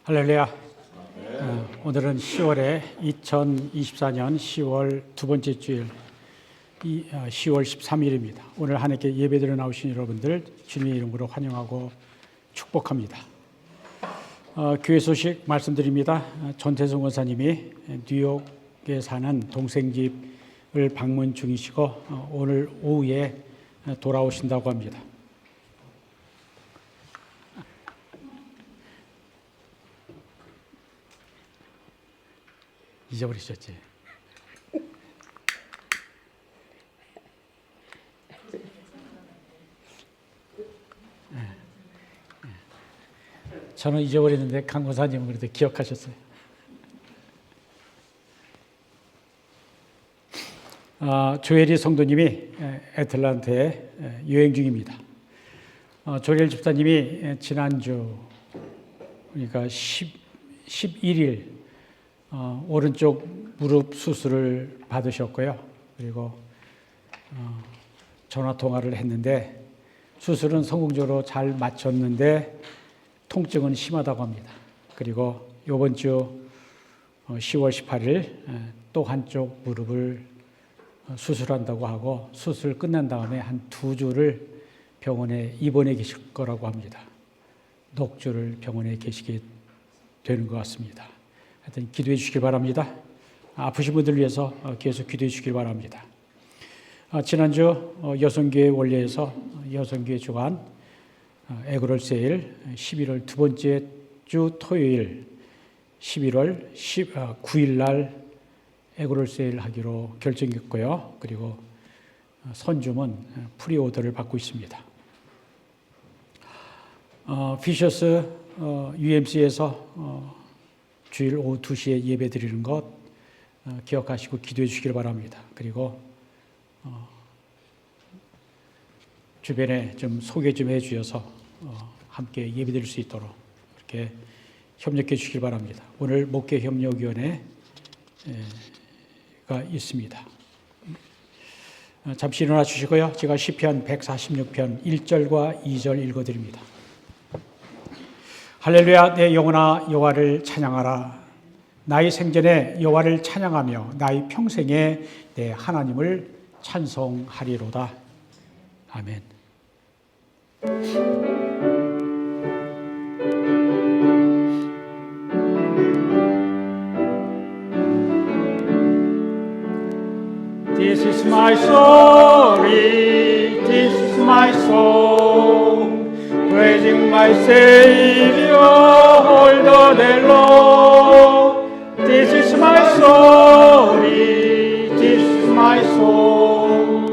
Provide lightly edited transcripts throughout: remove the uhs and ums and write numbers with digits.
할렐루야. 오늘은 2024년 10월 두 번째 주일, 10월 13일입니다. 오늘 하나님께 예배드려 나오신 여러분들 주님의 이름으로 환영하고 축복합니다. 교회 소식 말씀드립니다. 전태성 원사님이 뉴욕에 사는 동생 집을 방문 중이시고 오늘 오후에 돌아오신다고 합니다. 잊어버리셨지? 저는 잊어버렸는데 강 권사님은 그래도 기억하셨어요. 조엘이 성도님이 애틀란타에 여행 중입니다. 조엘 집사님이 지난주 그러니까 11일 오른쪽 무릎 수술을 받으셨고요. 그리고 전화 통화를 했는데 수술은 성공적으로 잘 마쳤는데 통증은 심하다고 합니다. 그리고 이번 주 10월 18일 또 한쪽 무릎을 수술한다고 하고 수술 끝난 다음에 한 2주를 병원에 입원해 계실 거라고 합니다. 넉주를 병원에 계시게 되는 것 같습니다. 하여튼 기도해 주시길 바랍니다. 아프신 분들 위해서 계속 기도해 주시길 바랍니다. 지난주 여성교회 원례에서 여성교회 주간 에그롤 세일 11월 두 번째 주 토요일 11월 9일 날 에그롤 세일 하기로 결정했고요. 그리고 선주문 프리오더를 받고 있습니다. 피셔스 UMC에서 주일 오후 2시에 예배 드리는 것 기억하시고 기도해 주시길 바랍니다. 그리고 주변에 좀 소개 좀 해 주셔서 함께 예배 드릴 수 있도록 그렇게 협력해 주시길 바랍니다. 오늘 목회협력위원회가 있습니다. 잠시 일어나 주시고요. 제가 시편 146편 1절과 2절 읽어드립니다. 할렐루야. 내 영혼아 여호와를 찬양하라. 나의 생전에 여호와를 찬양하며 나의 평생에 내 하나님을 찬송하리로다. 아멘. This is my story, this is my song, praising my Savior all the day long. This is my story, this is my song,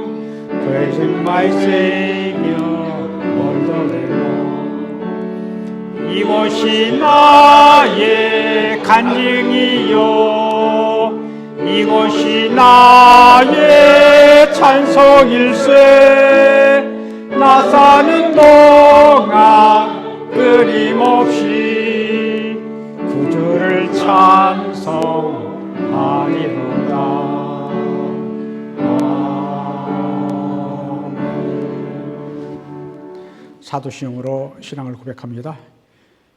praising my Savior all the day long. 이곳이 나의 간증이요 이곳이 나의 찬송일세. 나 사는 동안 끊임없이 구주를 찬송하리로다. 아멘. 사도시용으로 신앙을 고백합니다.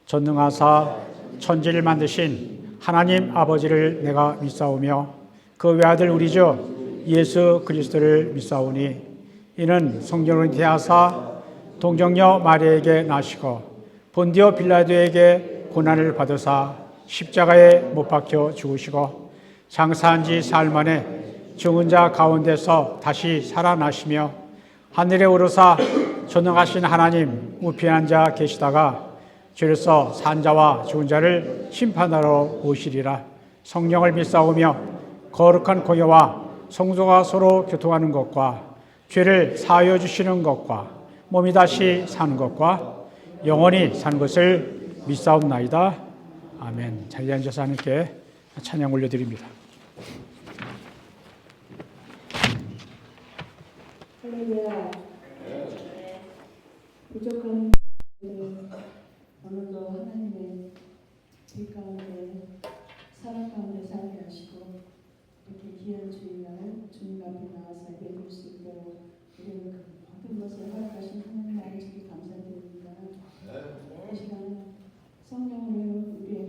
전능하사 천지를 만드신 하나님 아버지를 내가 믿사오며 그 외아들 우리 주 예수 그리스도를 믿사오니 이는 성령을 대하사 동정녀 마리아에게 나시고 본디오 빌라도에게 고난을 받으사 십자가에 못 박혀 죽으시고 장사한 지 사흘 만에 죽은 자 가운데서 다시 살아나시며 하늘에 오르사 전능하신 하나님 우편에 앉아 계시다가 주로서 산 자와 죽은 자를 심판하러 오시리라. 성령을 믿사오며 거룩한 공예와 성도가 서로 교통하는 것과 죄를 사하여 주시는 것과 몸이 다시 사는 것과 영원히 사는 것을 믿사옵나이다. 아멘. 자리에 앉아서 하나님께 찬양 올려드립니다. 할렐루야. 부족한 오늘도 하나님의 빛 가운데 사랑 가운데 살게 하시고 이렇게 귀한 주일날 주님 앞에 나와서 예배드릴 수 있도록 우리는 모든 것을 허락하신 하나님 아버지께 감사드립니다. 이 시간 성령을 우리의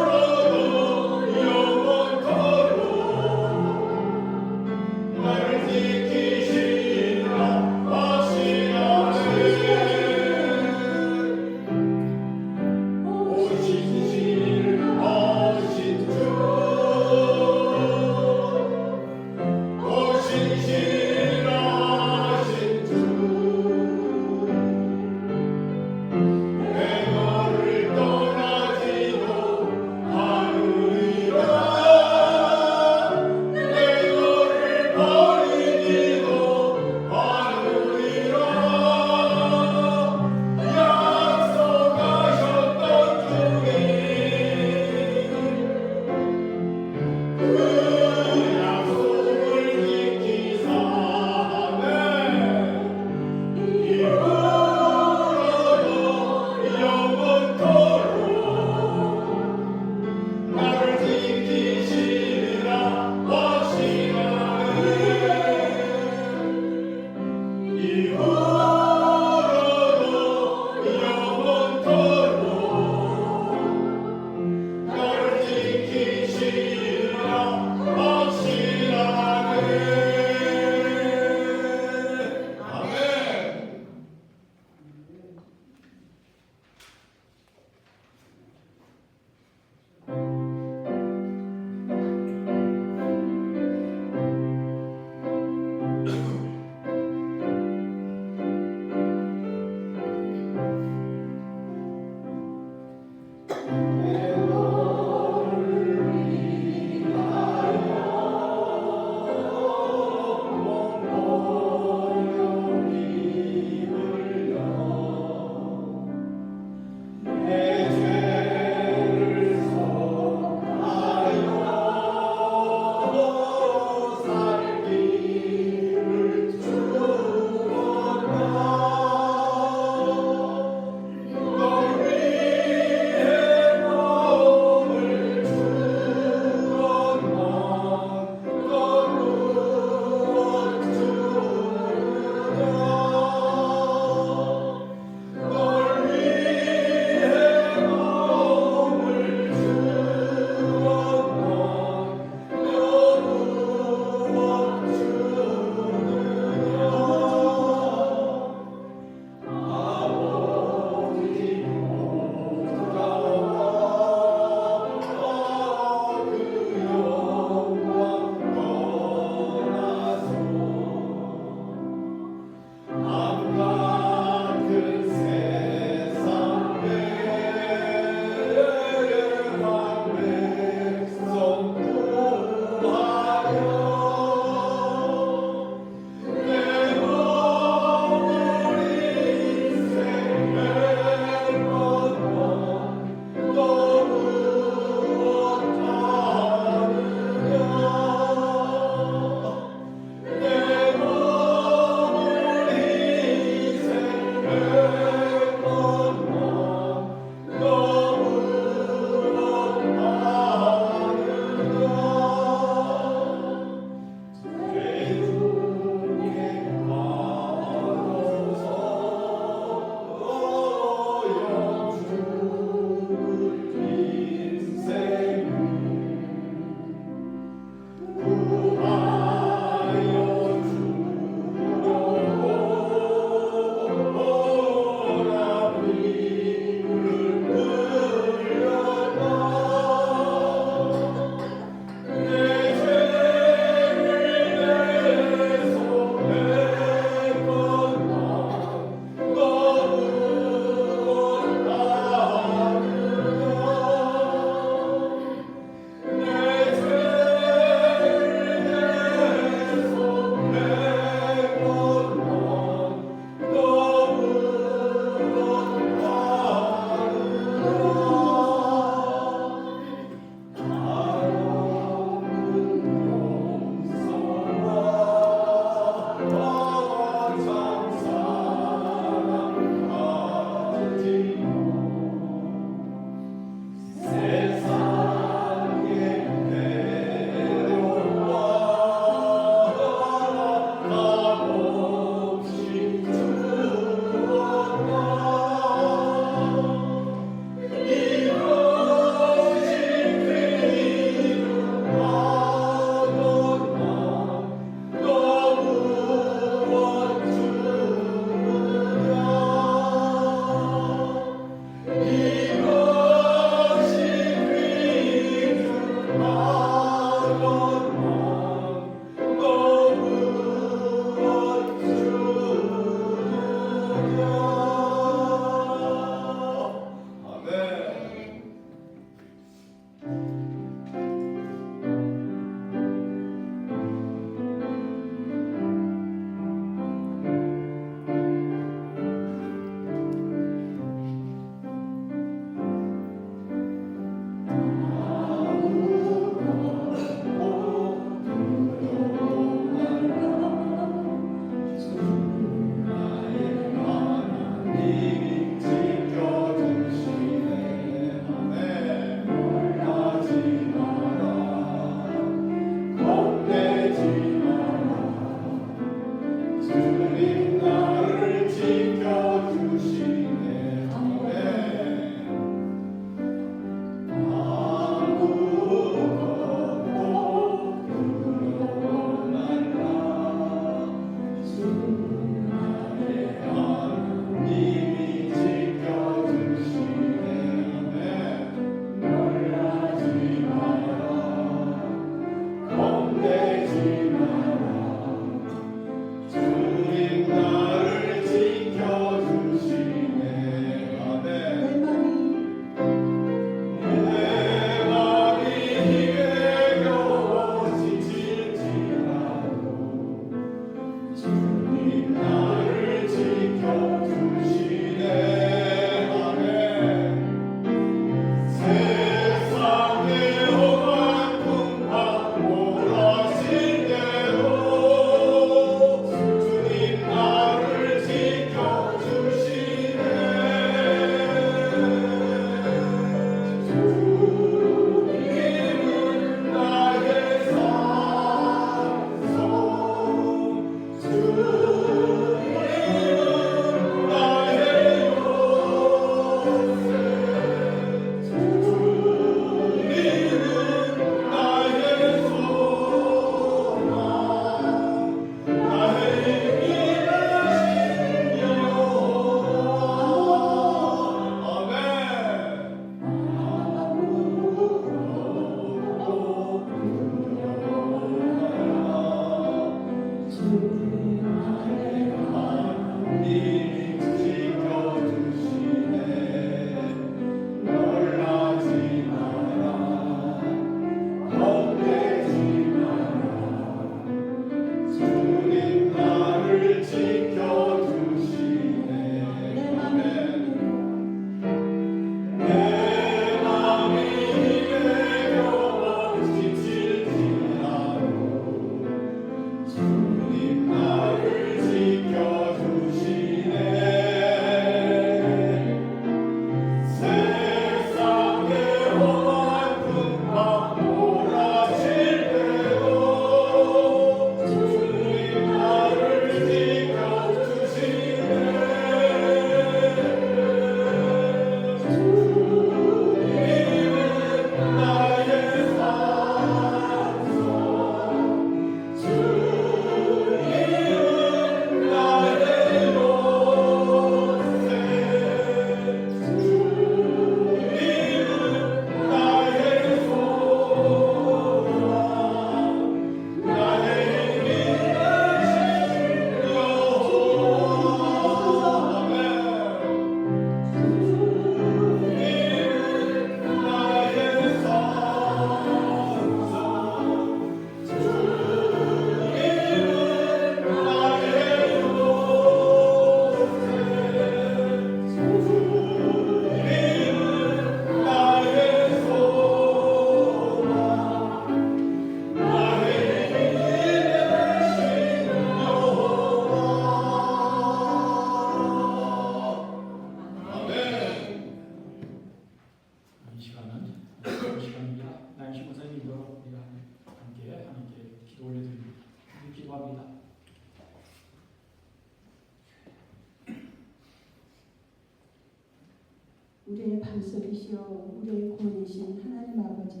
우리의 반석이시여 우리의 구원이신 하나님 아버지,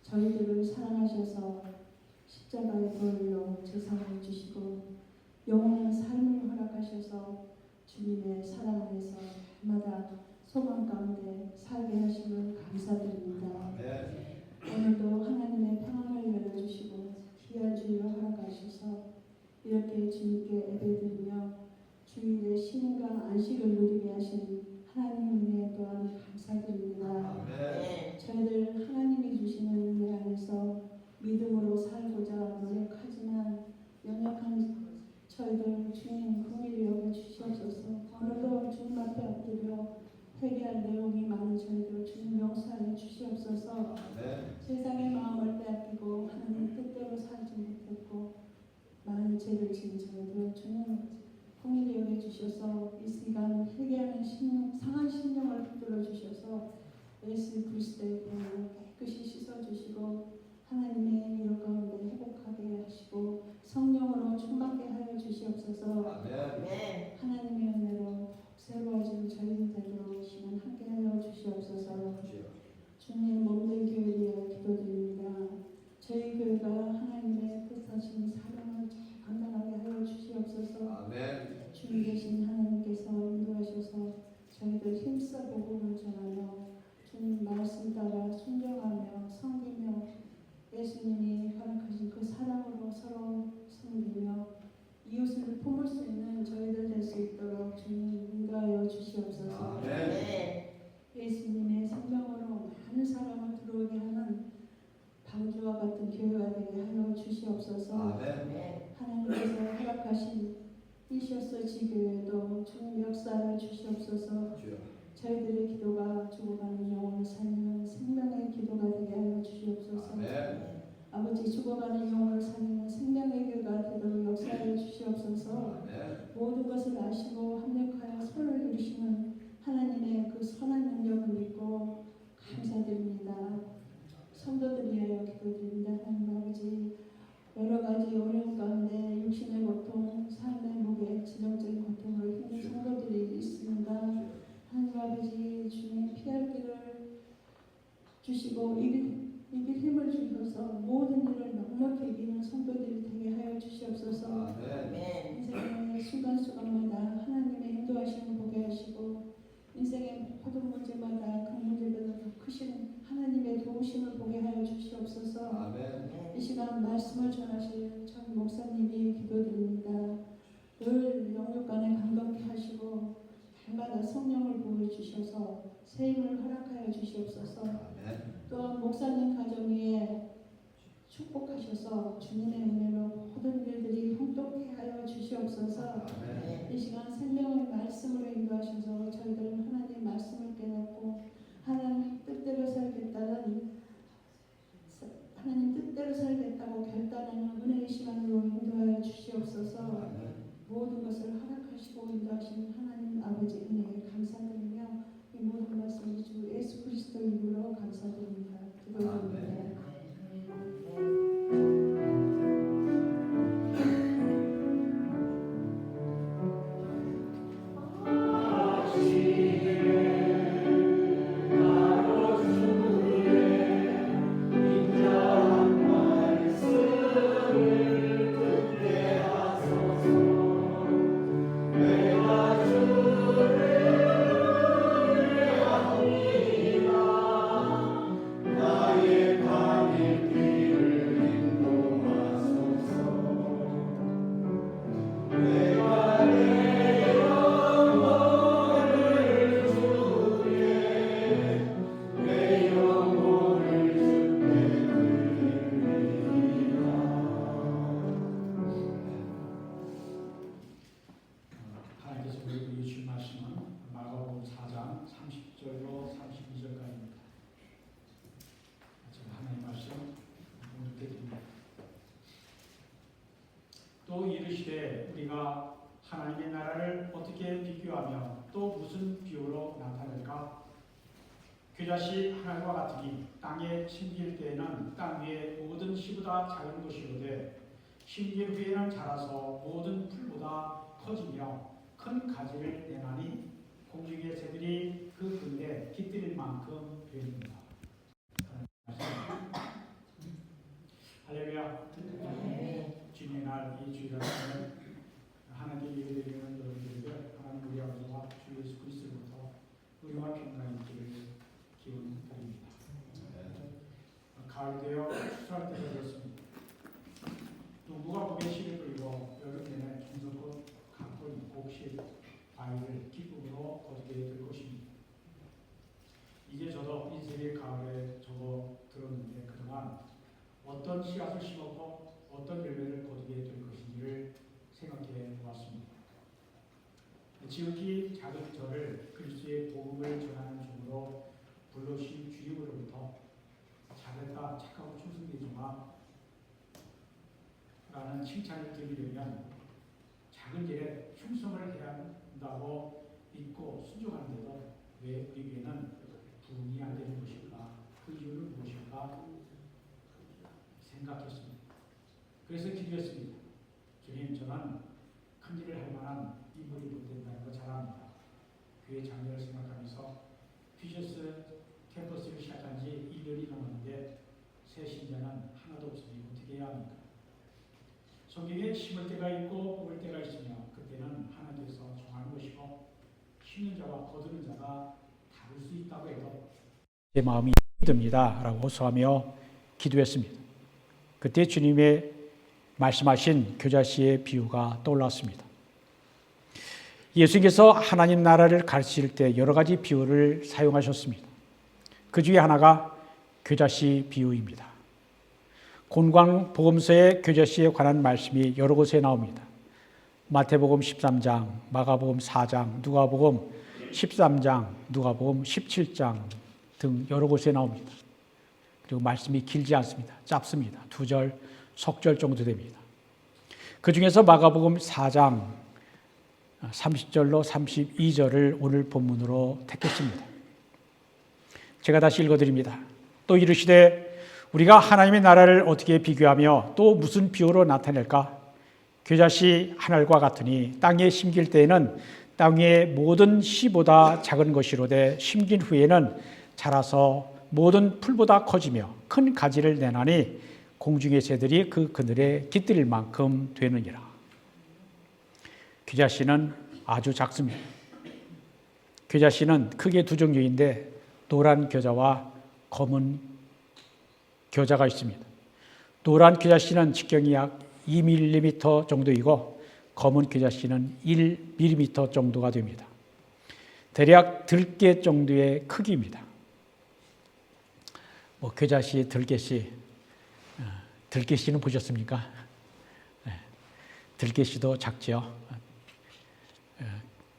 저희들을 사랑하셔서 십자가의 보혈로 제사를 주시고 영원한 삶을 허락하셔서 주님의 사랑 안에서 날마다 소망 가운데 살게 하심을 감사드립니다. 오늘도 하나님의 평안을 열어주시고 귀한 주일을 허락하셔서 이렇게 주님께 예배드리며 주일의 쉼과 안식을 누리게 하신 하나님 은혜 또한 감사드립니다. 저희들 믿음으로 살고자 노력하지만 연약한 저희들 주님 긍휼히 여겨 주시옵소서. 오늘도 주님 앞에 엎드려 회개할 내용이 많은 저희들 주님 용서하여 주시옵소서. 세상의 마음을 빼앗기고 하나님 뜻대로 살지 못했고 많은 죄를 지은 저희들 주님 긍휼히 여겨 주셔서 이 시간 회개하는 상한 심령을 붙들어 주셔서 예수 그리스도의 보혈로 깨끗이 씻어 주시고 하나님의 일 가운데 회복하게 하시고 성령으로 충만케 하여 주시옵소서. 하나님의 은혜로 새로워진 저희들 되도록 시간 함께하여 주시옵소서. 주님 몸된 교회를 위하여 기도드립니다. 저희 교회가 하나님의 뜻하신 사명을 잘 감당하게 하여 주시옵소서. 주님 계신 하나님께서 인도하셔서 저희들 힘써 복음을 전하며 주님 말씀 따라 순종하며 섬기며 예수님이 허락하신 그 사랑으로 서로 섬기며 이웃을 품을 수 있는 저희들 될 수 있도록 주님 인도하여 주시옵소서. 예수님의 생명으로 많은 사람을 들어오게 하는 방주와 같은 교회가 되게 하여 주시옵소서. 하나님께서 허락하신 이셔스 지교회도 주님 역사하여 주시옵소서. 저희들의 기도가 죽어가는 영혼을 살리는 생명의 기도가 되게 하여 주시옵소서. 아버지 죽어가는 영혼을 살리는 생명의 교회가 되도록 역사하여 주시옵소서. 모든 것을 아시고 합력하여 선을 이루시는 하나님의 그 선한 능력을 믿고 감사드립니다. 성도들 위하여 기도드립니다. 하나님 아버지 여러 가지 어려움 가운데 육신의 고통, 삶의 무게, 지정적인 고통으로 힘든 성도들이 있습니다. 하나님 아버지 주님 피할 길을 주시고 이길 힘을 주셔서 모든 일을 넉넉히 이기는 성도들이 되게 하여 주시옵소서. 인생의 순간순간마다 하나님의 인도하심을 보게 하시고 인생의 모든 문제마다 그 문제보다 더 크신 하나님의 도우심을 보게 하여 주시옵소서. 이 시간 말씀을 전하실 전 목사님이 기도드립니다. 늘 영육 간에 감격케 하시고 날마다 성령을 보여주셔서 세임을 허락하여 주시옵소서. 또한 목사님 가정 위에 축복하셔서 주님의 은혜로 모든 일들이 형통케 하여 주시옵소서. 이 시간 생명의 말씀으로 인도하셔서 저희들은 하나님 말씀을 깨닫고 하나님 뜻대로 살겠다고 결단하는 은혜의 시간으로 인도하여 주시옵소서. 모든 것을 허락하시고 인도하시는 하나님 아버지 은혜에 감사드리며 이 모든 말씀을 주 예수 그리스도 이름으로 감사드립니다. 기도드립니다. 하나님께서 우리 주신 말씀은 마가복음 4장 30절로 32절까지입니다. 제가 하나님 말씀 공독해 드립니다. 또 이르시되 우리가 하나님의 나라를 어떻게 비교하며 또 무슨 비유로 나타낼까? 겨자씨 하늘과 같으니 땅에 심길 때에는 땅 위의 모든 씨보다 작은 것이로되 심길 후에는 자라서 모든 풀보다 커지며 큰 가지를 내나니 공중의 새들이 그 근데 깃들일 만큼 되립니다. 할렐루야. 주님의 날 이 주일날은 하나님께 예배드리는 여러분들에게 하나님 우리 아버지와 주 예수 그리스도로부터 의와 평강이 있기를 기원드립니다. 가을 되어 추수할 때가 되었습니다. 누구가 목에 실을 끌고 여름 내내 종석꽃 가꾼 곡실 바위를 기쁨으로 거두게 될 것입니다. 이제 저도 인생의 가을에 접어들었는데 그동안 어떤 어떤 씨앗을 심었고 어떤 열매를 거두게 될 것인지를 생각해 보았습니다. 지극히 작은 저를 그리스도의 복음을 전하는 중으로 불러주신 주님으로부터 잘했다, 착하고 충성되지마 라는 칭찬을 드리려면 작은 일에 충성을 해야 한다고 믿고 순종하는데도 왜 우리에게는 부응이 안 되는 것일까? 그 이유는 무엇일까? 생각했습니다. 그래서 기도했습니다. 주님, 저는 큰 일을 할 만한 인물이 못 된다는 거 잘 압니다. 교회 장례를 생각하면서 퓨처스 캠퍼스를 시작한 지 1년이 넘었는데 새 신자는 하나도 없으니 어떻게 해야 합니까? 성경에 심을 때가 있고 뽑을 때가 있으며 그때는 하나님께서 정하는 것이고 심는 자와 거두는 자가 다를 수 있다고 해도 제 마음이 듭니다 라고 호소하며 기도했습니다. 그때 주님의 말씀하신 교자씨의 비유가 떠올랐습니다. 예수님께서 하나님 나라를 가르칠 때 여러 가지 비유를 사용하셨습니다. 그 중에 하나가 교자씨 비유입니다. 곤광복음서의 교자씨에 관한 말씀이 여러 곳에 나옵니다. 마태복음 13장, 마가복음 4장, 누가복음 13장, 누가복음 17장 등 여러 곳에 나옵니다. 그리고 말씀이 길지 않습니다. 짧습니다. 2절, 석절 정도 됩니다. 그 중에서 마가복음 4장 30절로 32절을 오늘 본문으로 택했습니다. 제가 다시 읽어드립니다. 또 이르시되 우리가 하나님의 나라를 어떻게 비교하며 또 무슨 비유로 나타낼까? 겨자씨 한 알과 같으니 땅에 심길 때에는 땅의 모든 씨보다 작은 것이로되 심긴 후에는 자라서 모든 풀보다 커지며 큰 가지를 내나니 공중의 새들이 그 그늘에 깃들일 만큼 되느니라. 겨자씨는 아주 작습니다. 겨자씨는 크게 두 종류인데 노란 겨자와 검은 겨자가 있습니다. 노란 겨자씨는 직경이 약 2mm 정도이고 검은 겨자씨는 1mm 정도가 됩니다. 대략 들깨 정도의 크기입니다. 겨자씨, 들깨씨, 들깨씨는 보셨습니까? 들깨씨도 작죠.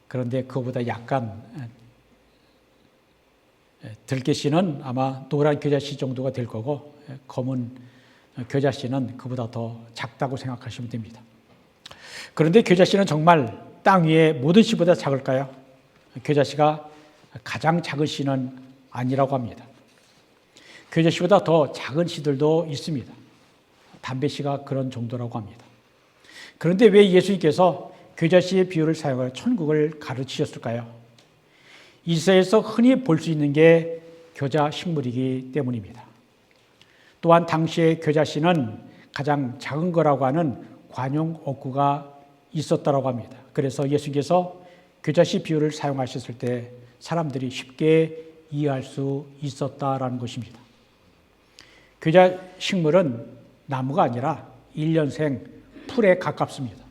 그런데 그거보다 약간 들깨씨는 아마 노란 겨자씨 정도가 될 거고 검은 겨자씨는 그보다 더 작다고 생각하시면 됩니다. 그런데 겨자씨는 정말 땅 위에 모든 씨보다 작을까요? 겨자씨가 가장 작은 씨는 아니라고 합니다. 겨자씨보다 더 작은 씨들도 있습니다. 담배씨가 그런 정도라고 합니다. 그런데 왜 예수님께서 겨자씨의 비유를 사용하여 천국을 가르치셨을까요? 이 세상에서 흔히 볼 수 있는 게 겨자 식물이기 때문입니다. 또한 당시의 겨자씨는 가장 작은 거라고 하는 관용 억구가 있었다고 합니다. 그래서 예수님께서 겨자씨 비유를 사용하셨을 때 사람들이 쉽게 이해할 수 있었다라는 것입니다. 겨자 식물은 나무가 아니라 1년생 풀에 가깝습니다.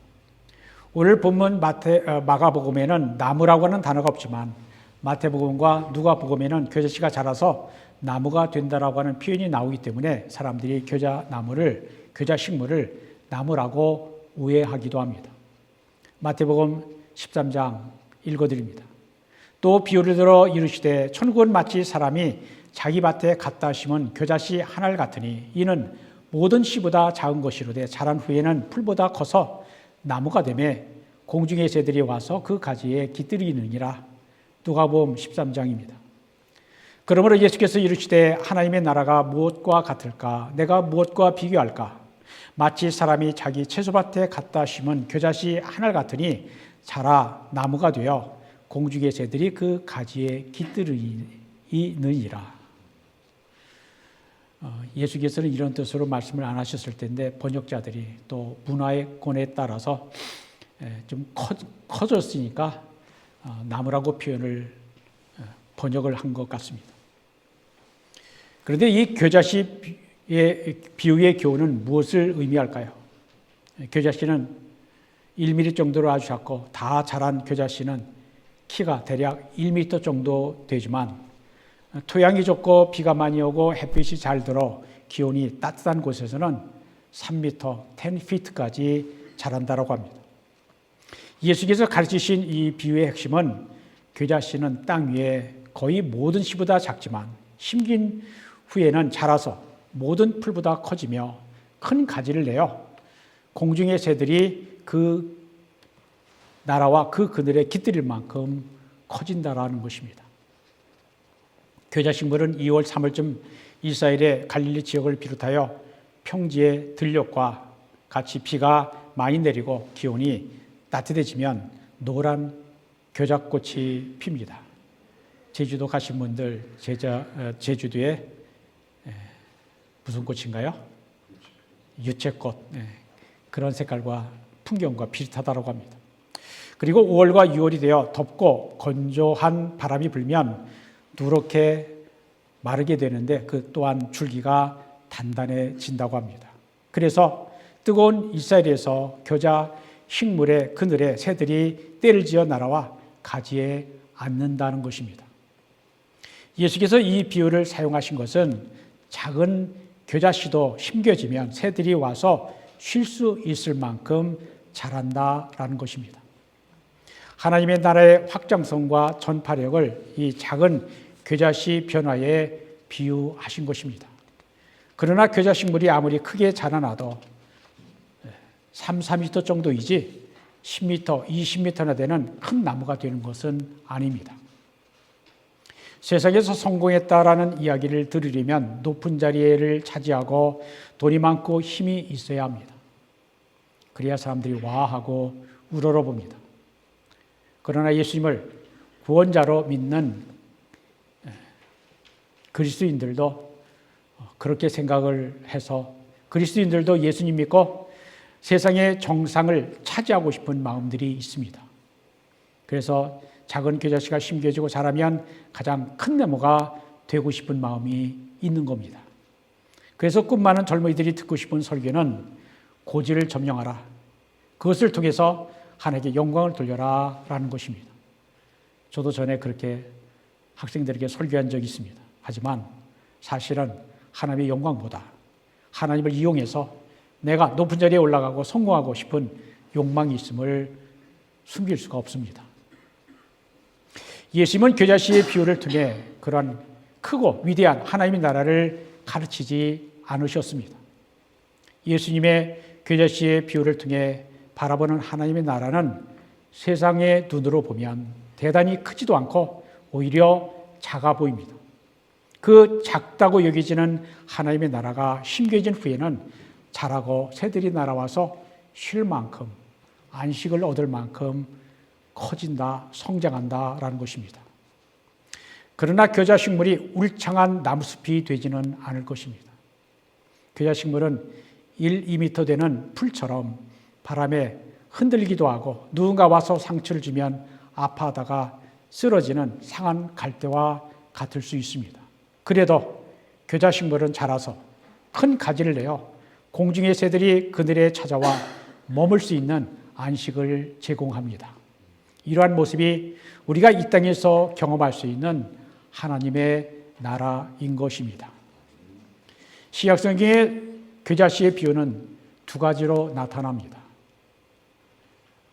오늘 본문 마가복음에는 나무라고 하는 단어가 없지만 마태복음과 누가복음에는 겨자씨가 자라서 나무가 된다라고 하는 표현이 나오기 때문에 사람들이 겨자 식물을 나무라고 오해하기도 합니다. 마태복음 13장 읽어드립니다. 또 비유를 들어 이르시되 천국은 마치 사람이 자기 밭에 갖다 심은 겨자씨 한 알 같으니 이는 모든 씨보다 작은 것이로되 자란 후에는 풀보다 커서 나무가 되매 공중의 새들이 와서 그 가지에 깃들이느니라. 누가복음 13장입니다. 그러므로 예수께서 이르시되 하나님의 나라가 무엇과 같을까? 내가 무엇과 비교할까? 마치 사람이 자기 채소밭에 갖다 심은 겨자씨 한 알 같으니 자라 나무가 되어 공중의 새들이 그 가지에 깃들이느니라. 예수께서는 이런 뜻으로 말씀을 안 하셨을 텐데 번역자들이 또 문화의 권에 따라서 좀 커졌으니까 나무라고 번역을 한 것 같습니다. 그런데 이 겨자씨의 비유의 교훈은 무엇을 의미할까요? 겨자씨는 1mm 정도로 아주 작고 다 자란 겨자씨는 키가 대략 1m 정도 되지만 토양이 좋고 비가 많이 오고 햇빛이 잘 들어 기온이 따뜻한 곳에서는 3m, 10feet까지 자란다고 합니다. 예수께서 가르치신 이 비유의 핵심은 겨자씨는 땅 위에 거의 모든 씨보다 작지만 심긴 후에는 자라서 모든 풀보다 커지며 큰 가지를 내어 공중의 새들이 그 나라와 그 그늘에 깃들일 만큼 커진다라는 것입니다. 겨자식물은 2월, 3월쯤 이스라엘의 갈릴리 지역을 비롯하여 평지의 들녘과 같이 비가 많이 내리고 기온이 따뜻해지면 노란 겨자꽃이 핍니다. 제주도 가신 분들 제주도에 무슨 꽃인가요? 유채꽃. 그런 색깔과 풍경과 비슷하다고 합니다. 그리고 5월과 6월이 되어 덥고 건조한 바람이 불면 누렇게 마르게 되는데 그 또한 줄기가 단단해진다고 합니다. 그래서 뜨거운 이스라엘에서 겨자 식물의 그늘에 새들이 떼를 지어 날아와 가지에 앉는다는 것입니다. 예수께서 이 비유를 사용하신 것은 작은 겨자씨도 심겨지면 새들이 와서 쉴 수 있을 만큼 자란다라는 것입니다. 하나님의 나라의 확장성과 전파력을 이 작은 겨자씨 변화에 비유하신 것입니다. 그러나 겨자식물이 아무리 크게 자라나도 3, 4m 정도이지 10m, 20m나 되는 큰 나무가 되는 것은 아닙니다. 세상에서 성공했다라는 이야기를 들으려면 높은 자리를 차지하고 돈이 많고 힘이 있어야 합니다. 그래야 사람들이 와하고 우러러봅니다. 그러나 예수님을 구원자로 믿는 그리스도인들도 그렇게 생각을 해서 그리스도인들도 예수님 믿고 세상의 정상을 차지하고 싶은 마음들이 있습니다. 그래서 작은 겨자씨가 심겨지고 자라면 가장 큰 나무가 되고 싶은 마음이 있는 겁니다. 그래서 꿈 많은 젊은이들이 듣고 싶은 설교는 고지를 점령하라. 그것을 통해서 하나님께 영광을 돌려라 라는 것입니다. 저도 전에 그렇게 학생들에게 설교한 적이 있습니다. 하지만 사실은 하나님의 영광보다 하나님을 이용해서 내가 높은 자리에 올라가고 성공하고 싶은 욕망이 있음을 숨길 수가 없습니다. 예수님은 겨자씨의 비유를 통해 그런 크고 위대한 하나님의 나라를 가르치지 않으셨습니다. 예수님의 겨자씨의 비유를 통해 바라보는 하나님의 나라는 세상의 눈으로 보면 대단히 크지도 않고 오히려 작아 보입니다. 그 작다고 여겨지는 하나님의 나라가 심겨진 후에는 자라고 새들이 날아와서 쉴 만큼 안식을 얻을 만큼 커진다, 성장한다라는 것입니다. 그러나 겨자식물이 울창한 나무숲이 되지는 않을 것입니다. 겨자식물은 1, 2m 되는 풀처럼 바람에 흔들리기도 하고 누군가 와서 상처를 주면 아파하다가 쓰러지는 상한 갈대와 같을 수 있습니다. 그래도 겨자식물은 자라서 큰 가지를 내어 공중의 새들이 그늘에 찾아와 머물 수 있는 안식을 제공합니다. 이러한 모습이 우리가 이 땅에서 경험할 수 있는 하나님의 나라인 것입니다. 신약성경의 겨자씨의 비유는 두 가지로 나타납니다.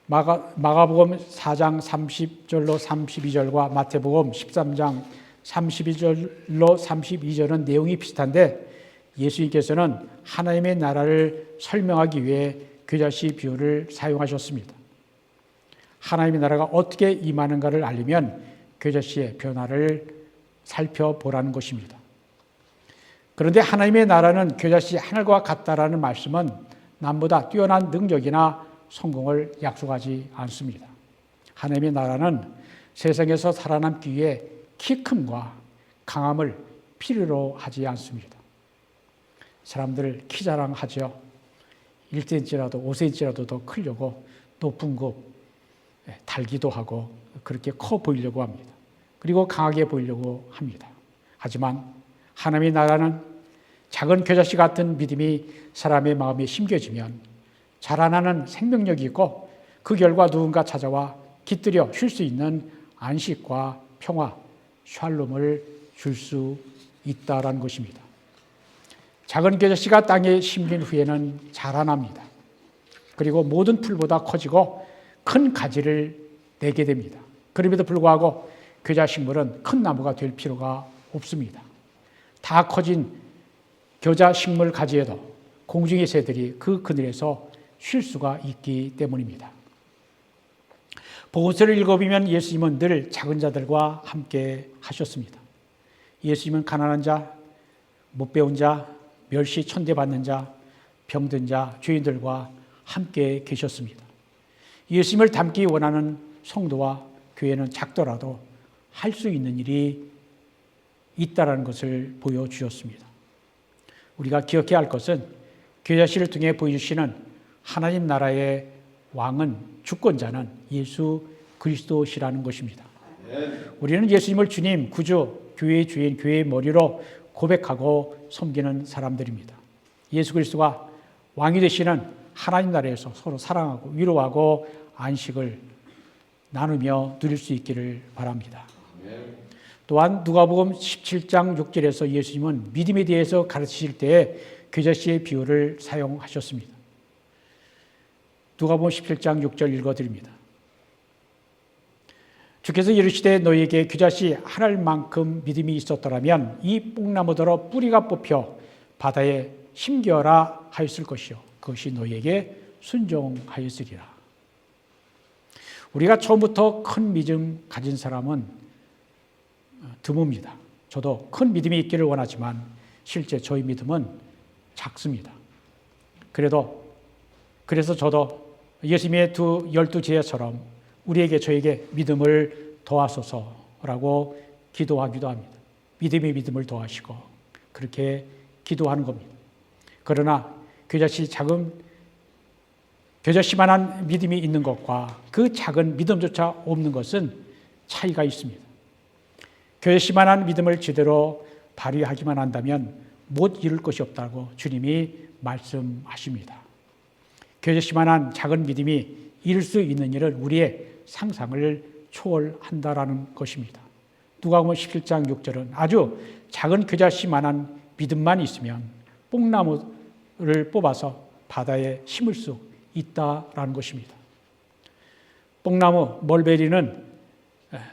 마가복음 4장 30절로 32절과 마태복음 13장 32절로 32절은 내용이 비슷한데 예수님께서는 하나님의 나라를 설명하기 위해 겨자씨 비유를 사용하셨습니다. 하나님의 나라가 어떻게 임하는가를 알리면 겨자씨의 변화를 살펴보라는 것입니다. 그런데 하나님의 나라는 겨자씨 하늘과 같다라는 말씀은 남보다 뛰어난 능력이나 성공을 약속하지 않습니다. 하나님의 나라는 세상에서 살아남기 위해 키 큼과 강함을 필요로 하지 않습니다. 사람들 키 자랑하죠. 1cm라도 5cm라도 더 크려고 높은 곳 달기도 하고 그렇게 커 보이려고 합니다. 그리고 강하게 보이려고 합니다. 하지만 하나님의 나라는 작은 겨자씨 같은 믿음이 사람의 마음에 심겨지면 자라나는 생명력이 있고 그 결과 누군가 찾아와 깃들여 쉴 수 있는 안식과 평화, 샬롬을 줄 수 있다라는 것입니다. 작은 겨자씨가 땅에 심긴 후에는 자라납니다. 그리고 모든 풀보다 커지고 큰 가지를 내게 됩니다. 그럼에도 불구하고 겨자식물은 큰 나무가 될 필요가 없습니다. 다 커진 겨자식물 가지에도 공중의 새들이 그 그늘에서 쉴 수가 있기 때문입니다. 복음서를 읽어보면 예수님은 늘 작은 자들과 함께 하셨습니다. 예수님은 가난한 자, 못 배운 자, 멸시 천대받는 자, 병든 자, 죄인들과 함께 계셨습니다. 예수님을 닮기 원하는 성도와 교회는 작더라도 할 수 있는 일이 있다라는 것을 보여주셨습니다. 우리가 기억해야 할 것은 겨자씨를 통해 보여주시는 하나님 나라의 왕은, 주권자는 예수 그리스도시라는 것입니다. 우리는 예수님을 주님, 구주, 교회의 주인, 교회의 머리로 고백하고 섬기는 사람들입니다. 예수 그리스도가 왕이 되시는 하나님 나라에서 서로 사랑하고 위로하고 안식을 나누며 누릴 수 있기를 바랍니다. 또한 누가복음 17장 6절에서 예수님은 믿음에 대해서 가르치실 때에 겨자씨의 비유를 사용하셨습니다. 누가복음 17장 6절 읽어드립니다. 주께서 이르시되 너희에게 겨자씨 하나만큼 믿음이 있었더라면 이 뽕나무더러 뿌리가 뽑혀 바다에 심겨라 하였을 것이요 그것이 너희에게 순종하였으리라. 우리가 처음부터 큰 믿음 가진 사람은 드뭅니다. 저도 큰 믿음이 있기를 원하지만 실제 저희 믿음은 작습니다. 그래서 저도 예수님의 12 제자처럼 저에게 믿음을 더하소서라고 기도하기도 합니다. 믿음이 믿음을 더하시고 그렇게 기도하는 겁니다. 그러나 겨자씨만한 믿음이 있는 것과 그 작은 믿음조차 없는 것은 차이가 있습니다. 겨자씨만한 믿음을 제대로 발휘하기만 한다면 못 이룰 것이 없다고 주님이 말씀하십니다. 겨자씨만한 작은 믿음이 이룰 수 있는 일은 우리의 상상을 초월한다라는 것입니다. 누가복음 17장 6절은 아주 작은 겨자씨만한 믿음만 있으면 뽕나무를 뽑아서 바다에 심을 수 있다라는 것입니다. 뽕나무, 멀베리는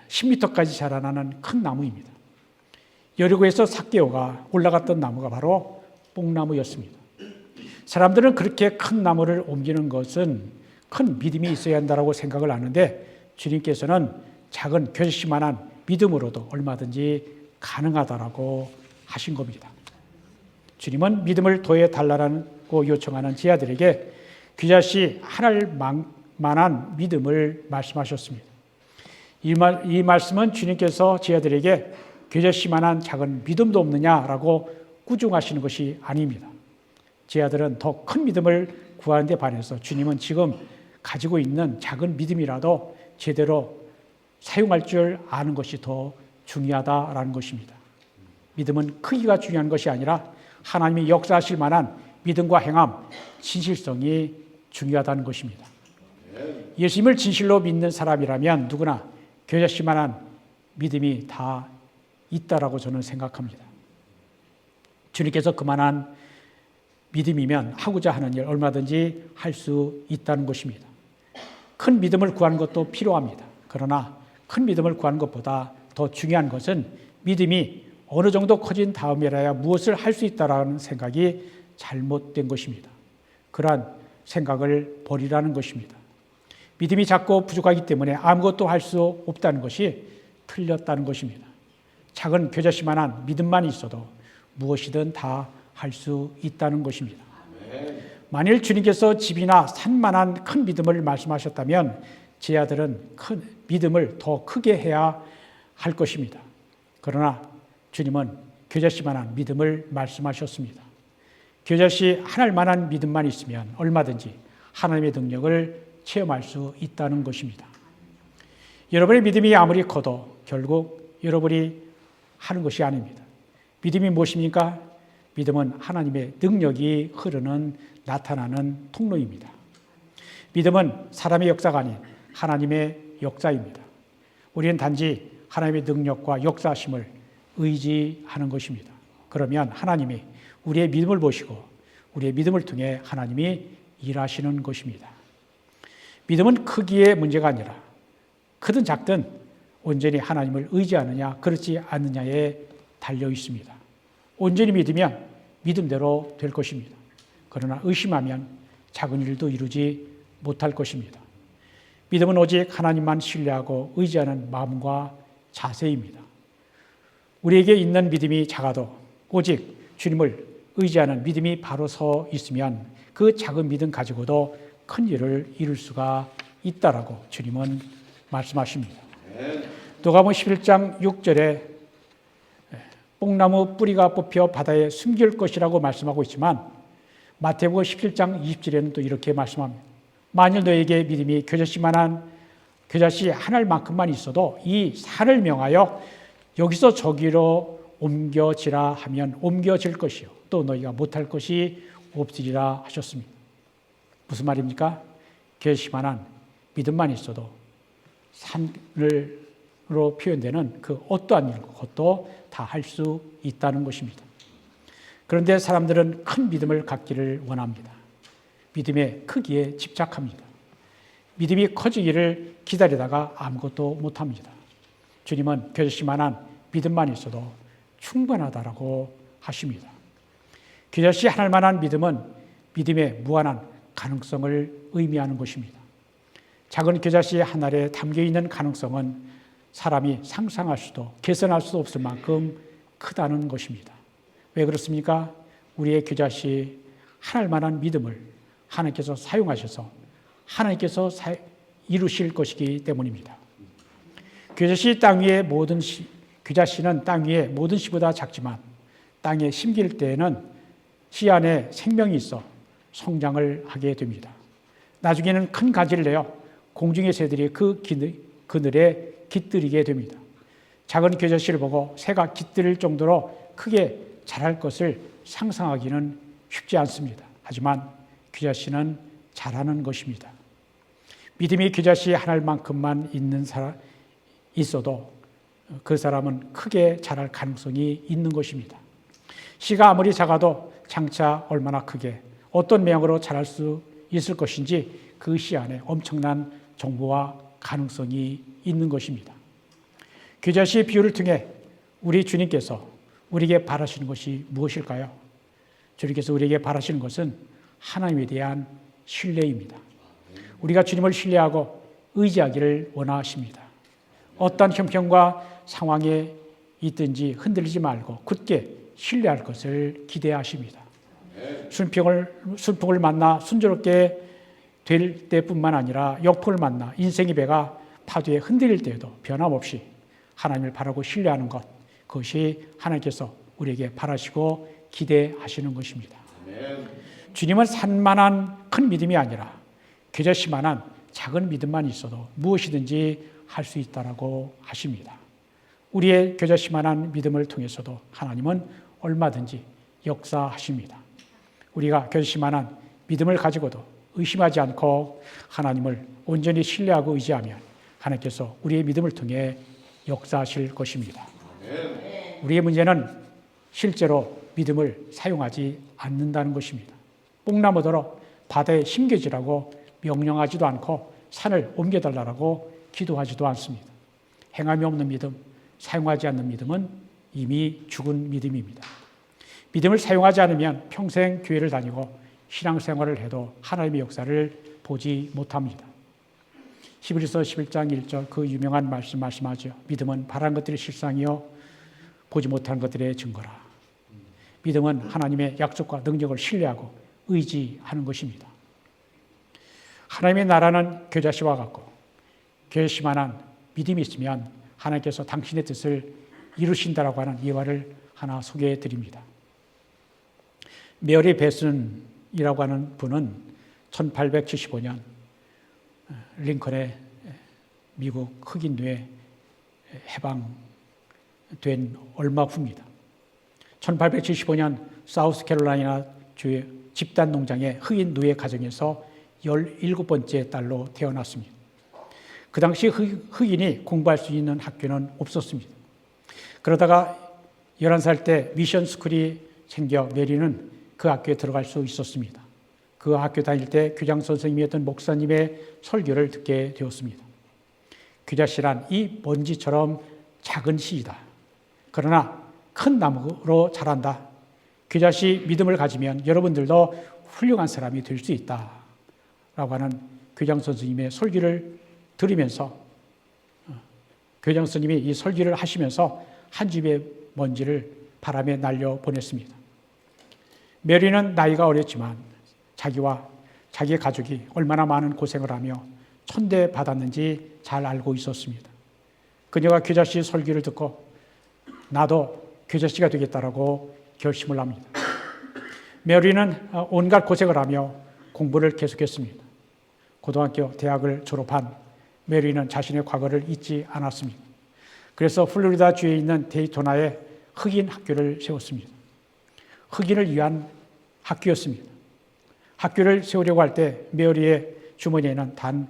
10m까지 자라나는 큰 나무입니다. 여리고에서 삭개오가 올라갔던 나무가 바로 뽕나무였습니다. 사람들은 그렇게 큰 나무를 옮기는 것은 큰 믿음이 있어야 한다고 생각을 하는데 주님께서는 작은 겨자씨만한 믿음으로도 얼마든지 가능하다라고 하신 겁니다. 주님은 믿음을 더해 달라고 요청하는 제자들에게 겨자씨 하나만한 믿음을 말씀하셨습니다. 이 말씀은 주님께서 제자들에게 겨자씨만한 작은 믿음도 없느냐라고 꾸중하시는 것이 아닙니다. 제자들은 더 큰 믿음을 구하는 데 반해서 주님은 지금 가지고 있는 작은 믿음이라도 제대로 사용할 줄 아는 것이 더 중요하다라는 것입니다. 믿음은 크기가 중요한 것이 아니라 하나님이 역사하실 만한 믿음과 행함, 진실성이 중요하다는 것입니다. 예수님을 진실로 믿는 사람이라면 누구나 겨자씨만한 믿음이 다 있다라고 저는 생각합니다. 주님께서 그만한 믿음이면 하고자 하는 일 얼마든지 할 수 있다는 것입니다. 큰 믿음을 구하는 것도 필요합니다. 그러나 큰 믿음을 구하는 것보다 더 중요한 것은 믿음이 어느 정도 커진 다음이라야 무엇을 할 수 있다라는 생각이 잘못된 것입니다. 그러한 생각을 버리라는 것입니다. 믿음이 작고 부족하기 때문에 아무것도 할 수 없다는 것이 틀렸다는 것입니다. 작은 겨자씨만한 믿음만 있어도 무엇이든 다 할 수 있다는 것입니다. 만일 주님께서 집이나 산만한 큰 믿음을 말씀하셨다면 제자들은 큰 믿음을 더 크게 해야 할 것입니다. 그러나 주님은 겨자씨만한 믿음을 말씀하셨습니다. 겨자씨 하나만한 믿음만 있으면 얼마든지 하나님의 능력을 체험할 수 있다는 것입니다. 여러분의 믿음이 아무리 커도 결국 여러분이 하는 것이 아닙니다. 믿음이 무엇입니까? 믿음은 하나님의 능력이 흐르는 나타나는 통로입니다. 믿음은 사람의 역사가 아닌 하나님의 역사입니다. 우리는 단지 하나님의 능력과 역사하심을 의지하는 것입니다. 그러면 하나님이 우리의 믿음을 보시고 우리의 믿음을 통해 하나님이 일하시는 것입니다. 믿음은 크기의 문제가 아니라 크든 작든 온전히 하나님을 의지하느냐 그렇지 않느냐에 달려 있습니다. 온전히 믿으면 믿음대로 될 것입니다. 그러나 의심하면 작은 일도 이루지 못할 것입니다. 믿음은 오직 하나님만 신뢰하고 의지하는 마음과 자세입니다. 우리에게 있는 믿음이 작아도 오직 주님을 의지하는 믿음이 바로 서 있으면 그 작은 믿음 가지고도 큰 일을 이룰 수가 있다라고 주님은 말씀하십니다. 누가복음 11장 6절에 뽕나무 뿌리가 뽑혀 바다에 숨길 것이라고 말씀하고 있지만 마태복음 17장 20절에는 또 이렇게 말씀합니다. 만일 너에게 믿음이 겨자씨 한 알만큼만 있어도 이 산을 명하여 여기서 저기로 옮겨지라 하면 옮겨질 것이요 또 너희가 못할 것이 없으리라 하셨습니다. 무슨 말입니까? 겨자씨만한 믿음만 있어도 산으로 표현되는 그 어떠한 것도 다 할 수 있다는 것입니다. 그런데 사람들은 큰 믿음을 갖기를 원합니다. 믿음의 크기에 집착합니다. 믿음이 커지기를 기다리다가 아무것도 못합니다. 주님은 겨자씨만한 믿음만 있어도 충분하다라고 하십니다. 겨자씨 하나만한 믿음은 믿음의 무한한 가능성을 의미하는 것입니다. 작은 겨자씨 한 알에 담겨있는 가능성은 사람이 상상할 수도 계산할 수도 없을 만큼 크다는 것입니다. 왜 그렇습니까? 우리의 겨자씨 한 알만한 믿음을 하나님께서 사용하셔서 하나님께서 이루실 것이기 때문입니다. 겨자씨는 땅 위의 모든 씨보다 작지만 땅에 심길 때에는 씨 안에 생명이 있어 성장을 하게 됩니다. 나중에는 큰 가지를 내어 공중의 새들이 그 그늘에 깃들이게 됩니다. 작은 겨자씨를 보고 새가 깃들일 정도로 크게 자랄 것을 상상하기는 쉽지 않습니다. 하지만 겨자씨는 자라는 것입니다. 믿음이 겨자씨 한 알만큼만 있어도 그 사람은 크게 자랄 가능성이 있는 것입니다. 씨가 아무리 작아도 장차 얼마나 크게 어떤 모양으로 자랄 수 있을 것인지 그 씨 안에 엄청난 정보와 가능성이 있는 것입니다. 겨자씨 비유를 통해 우리 주님께서 우리에게 바라시는 것이 무엇일까요? 주님께서 우리에게 바라시는 것은 하나님에 대한 신뢰입니다. 우리가 주님을 신뢰하고 의지하기를 원하십니다. 어떤 형편과 상황에 있든지 흔들리지 말고 굳게 신뢰할 것을 기대하십니다. 순풍을 만나 순조롭게 될 때뿐만 아니라 역풍을 만나 인생의 배가 파도에 흔들릴 때에도 변함없이 하나님을 바라고 신뢰하는 것, 그것이 하나님께서 우리에게 바라시고 기대하시는 것입니다. 주님은 산만한 큰 믿음이 아니라 겨자씨만한 작은 믿음만 있어도 무엇이든지 할 수 있다라고 하십니다. 우리의 겨자씨만한 믿음을 통해서도 하나님은 얼마든지 역사하십니다. 우리가 겨자씨만한 믿음을 가지고도 의심하지 않고 하나님을 온전히 신뢰하고 의지하면 하나님께서 우리의 믿음을 통해 역사하실 것입니다. 우리의 문제는 실제로 믿음을 사용하지 않는다는 것입니다. 뽕나무더러 바다에 심겨지라고 명령하지도 않고 산을 옮겨달라고 기도하지도 않습니다. 행함이 없는 믿음, 사용하지 않는 믿음은 이미 죽은 믿음입니다. 믿음을 사용하지 않으면 평생 교회를 다니고 신앙생활을 해도 하나님의 역사를 보지 못합니다. 히브리서 11장 1절 그 유명한 말씀하죠. 믿음은 바라는 것들의 실상이요 보지 못하는 것들의 증거라. 믿음은 하나님의 약속과 능력을 신뢰하고 의지하는 것입니다. 하나님의 나라는 겨자씨와 같고 겨자씨만한 믿음이 있으면 하나님께서 당신의 뜻을 이루신다라고 하는 예화를 하나 소개해 드립니다. 메리 베슨이라고 하는 분은 1875년 링컨의 미국 흑인뇌 해방된 얼마 후입니다. 1875년 사우스캐롤라이나 주의 집단 농장의 흑인 노예 가정에서 17번째 딸로 태어났습니다. 그 당시 흑인이 공부할 수 있는 학교는 없었습니다. 그러다가 11살 때 미션 스쿨이 생겨 메리는 그 학교에 들어갈 수 있었습니다. 그 학교 다닐 때 교장 선생님이었던 목사님의 설교를 듣게 되었습니다. 규자씨란 이 먼지처럼 작은 씨이다. 그러나 큰 나무로 자란다. 규자씨 믿음을 가지면 여러분들도 훌륭한 사람이 될 수 있다. 라고 하는 교장 선생님의 설교를 들으면서 교장 선생님이 이 설교를 하시면서 한 집의 먼지를 바람에 날려 보냈습니다. 메리는 나이가 어렸지만 자기와 자기의 가족이 얼마나 많은 고생을 하며 천대받았는지 잘 알고 있었습니다. 그녀가 규자씨 설교를 듣고 나도 규자씨가 되겠다라고 결심을 합니다. 메리는 온갖 고생을 하며 공부를 계속했습니다. 고등학교, 대학을 졸업한 메리는 자신의 과거를 잊지 않았습니다. 그래서 플로리다 주에 있는 데이토나에 흑인 학교를 세웠습니다. 흑인을 위한 학교였습니다. 학교를 세우려고 할 때 메리의 주머니에는 단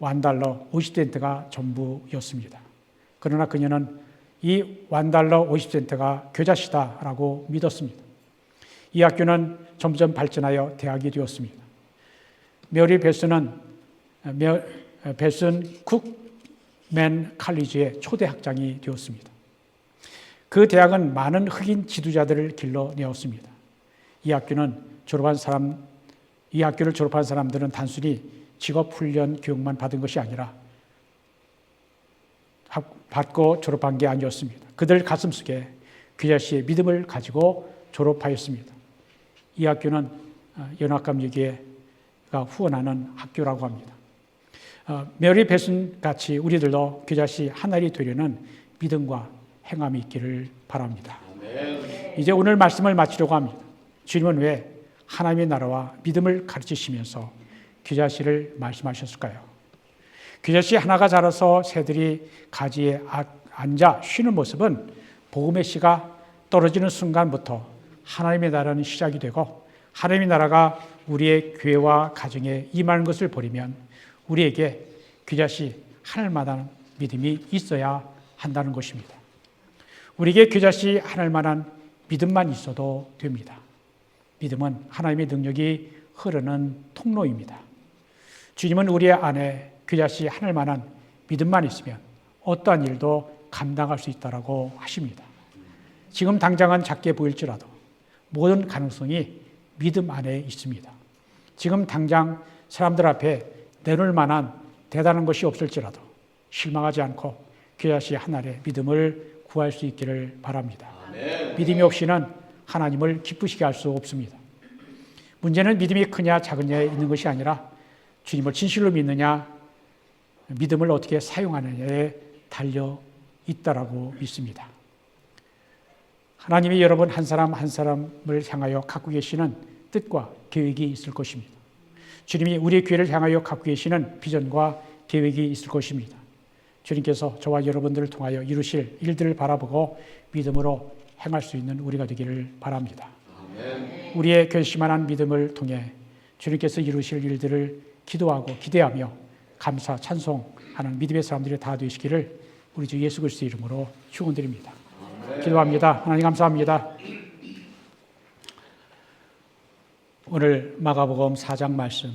$1 50센트가 전부였습니다. 그러나 그녀는 이 $1 50센트가 교자시다라고 믿었습니다. 이 학교는 점점 발전하여 대학이 되었습니다. 메리 베슨은 베슨 쿡맨 칼리지의 초대 학장이 되었습니다. 그 대학은 많은 흑인 지도자들을 길러내었습니다. 이 학교를 졸업한 사람들은 단순히 직업훈련 교육만 받은 것이 아니라 받고 졸업한 게 아니었습니다. 그들 가슴속에 규자씨의 믿음을 가지고 졸업하였습니다. 이 학교는 연합감리교회가 후원하는 학교라고 합니다. 메리 베슨 같이 우리들도 규자씨 하나리 되려는 믿음과 행함이 있기를 바랍니다. 이제 오늘 말씀을 마치려고 합니다. 주님은 왜 하나님의 나라와 믿음을 가르치시면서 규자씨를 말씀하셨을까요? 규자씨 하나가 자라서 새들이 가지에 앉아 쉬는 모습은 복음의 씨가 떨어지는 순간부터 하나님의 나라는 시작이 되고 하나님의 나라가 우리의 교회와 가정에 임하는 것을 보려면 우리에게 규자씨 하늘만한 믿음이 있어야 한다는 것입니다. 우리에게 규자씨 하늘만한 믿음만 있어도 됩니다. 믿음은 하나님의 능력이 흐르는 통로입니다. 주님은 우리 안에 규자씨 하늘만한 믿음만 있으면 어떠한 일도 감당할 수 있다고 하십니다. 지금 당장은 작게 보일지라도 모든 가능성이 믿음 안에 있습니다. 지금 당장 사람들 앞에 내놓을 만한 대단한 것이 없을지라도 실망하지 않고 규자씨 하늘의 믿음을 구할 수 있기를 바랍니다. 믿음이 없이는 하나님을 기쁘시게 할 수 없습니다. 문제는 믿음이 크냐 작으냐에 있는 것이 아니라 주님을 진실로 믿느냐 믿음을 어떻게 사용하느냐에 달려 있다라고 믿습니다. 하나님이 여러분 한 사람 한 사람을 향하여 갖고 계시는 뜻과 계획이 있을 것입니다. 주님이 우리의 교회를 향하여 갖고 계시는 비전과 계획이 있을 것입니다. 주님께서 저와 여러분들을 통하여 이루실 일들을 바라보고 믿음으로 행할 수 있는 우리가 되기를 바랍니다. 아멘. 우리의 결심한 믿음을 통해 주님께서 이루실 일들을 기도하고 기대하며 감사 찬송하는 믿음의 사람들이 다 되시기를 우리 주 예수 그리스도 이름으로 축원드립니다. 기도합니다. 하나님 감사합니다. 오늘 마가복음 4장 말씀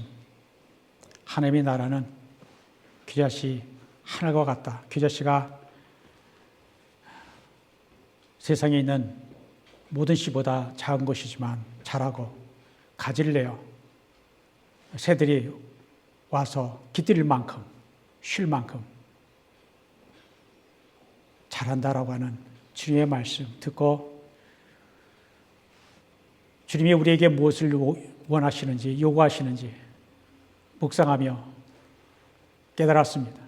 하나님의 나라는 규자씨 하늘과 같다. 규자씨가 세상에 있는 모든 씨보다 작은 것이지만 자라고 가지를 내어 새들이 와서 깃들일 만큼 쉴 만큼 잘한다라고 하는 주님의 말씀 듣고 주님이 우리에게 무엇을 원하시는지 요구하시는지 묵상하며 깨달았습니다.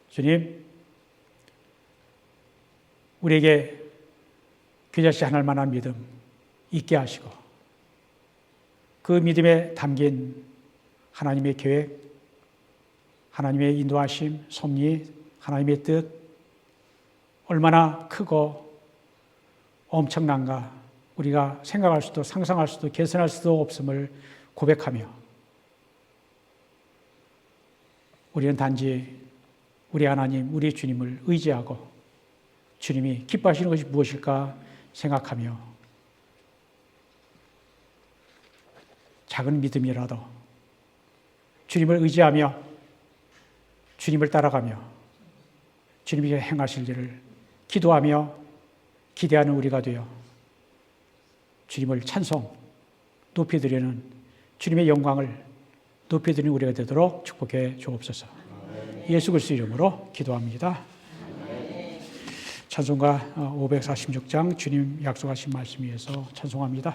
주님, 우리에게 규자씨 하늘만한 믿음 있게 하시고 그 믿음에 담긴 하나님의 계획, 하나님의 인도하심, 섭리, 하나님의 뜻 얼마나 크고 엄청난가 우리가 생각할 수도 상상할 수도 계산할 수도 없음을 고백하며 우리는 단지 우리 하나님, 우리 주님을 의지하고 주님이 기뻐하시는 것이 무엇일까 생각하며 작은 믿음이라도 주님을 의지하며 주님을 따라가며 주님이 행하실 일을 기도하며 기대하는 우리가 되어 주님을 찬송, 높여드리는 주님의 영광을 높여드리는 우리가 되도록 축복해 주옵소서. 예수 그리스도 이름으로 기도합니다. 찬송가 546장 주님 약속하신 말씀 위에서 찬송합니다.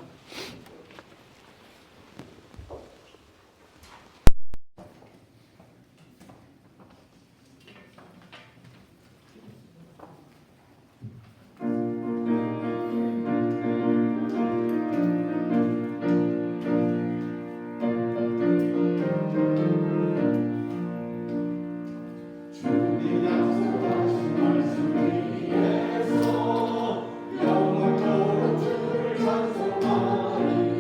영원토록 주를 찬송하리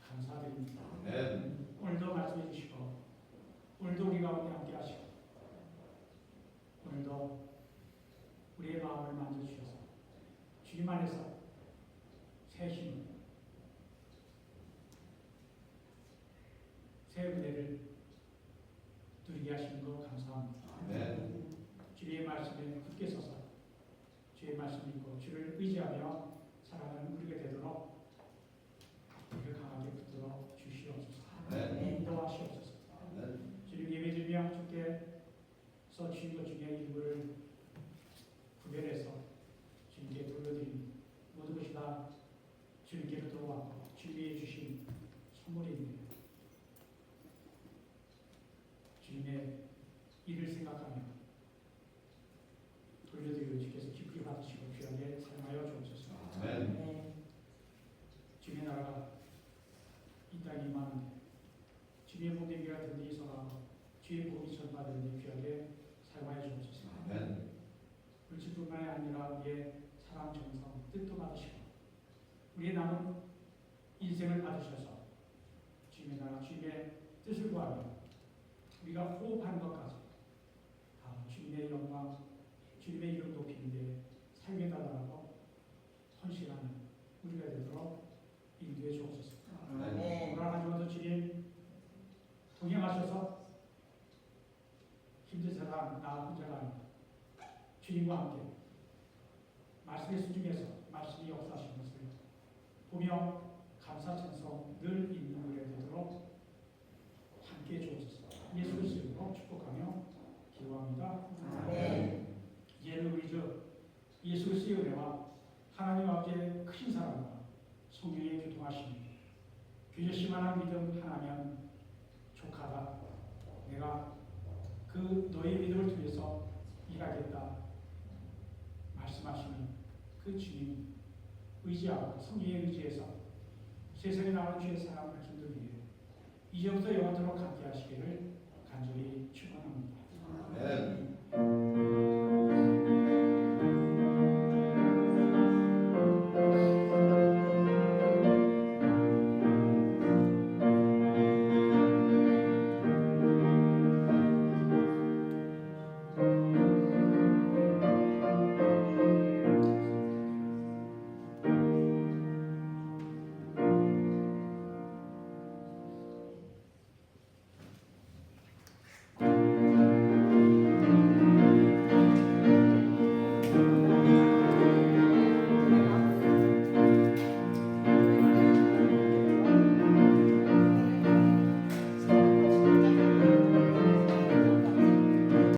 감사드립니다. 아멘. 오늘도 말씀해 주시고 오늘도 우리 가운데 함께 하시고 오늘도 우리의 마음을 만져주셔서 주님 안에서 새 힘, 새 은혜를 누리게 하시는 것 감사합니다. 아멘. 주의 말씀에 굳게 서서 주의 말씀 믿고 주를 의지하며 살아가는 우리가 되도록 우리를 강하게 붙들어 주시옵소서. 아멘. 인도하시옵소서. 아멘. 주님 예배드리며 주께서 주신 것 중에 일부를 구별해서 주님께 돌려드리니 모든 것이 다 주님께로 들어왔고 주님이 주신 선물입니다. 주님의 일을 생각하며 돌려드리고 주께서 기쁘게 받으시고 귀하게 사용하여 주옵소서. 아멘. 주님의 나라가 이 땅에 임하는데 주님의 복되기가 된 데 있어서 주의 복이 전파되는 데 귀하게 사용하여 주옵소서. 아멘. 물질뿐만이 아니라 우리의 사랑, 정성, 뜻도 받으시고 우리의 남은 인생을 받으셔서 주님의 나라, 주님의 뜻을 구하며 우리가 호흡하는 것까지 다 주님의 영광, 주님의 이름 높이는 데 사용해달라고 헌신하는 우리가 되도록 인도해 주옵소서. 아멘. 오늘 하루도 주님 동행하셔서 힘든 세상 나 혼자가 아니라 주님과 함께 말씀의 수중에서 말씀이 역사하시는 것을 보며 감사 찬송 늘 있는 우리가 되도록 함께 주옵소서. 예수 그리스도 이름으로 축복하며 기도합니다. 아멘. 이제는 우리 주 예수 그리스도의 은혜와 하나님 아버지의 큰 사랑과 성령의 교통하심이 교제시만한 믿음 하나면 족하다. 내가 그 너의 믿음을 통해서 일하겠다 말씀하시는 그 주님 의지하고 성령에 의지해서 세상에 나오는 주의 사랑을 힘들게 이제부터 영원토록 함께 하시기를 간절히 축원합니다. 아멘.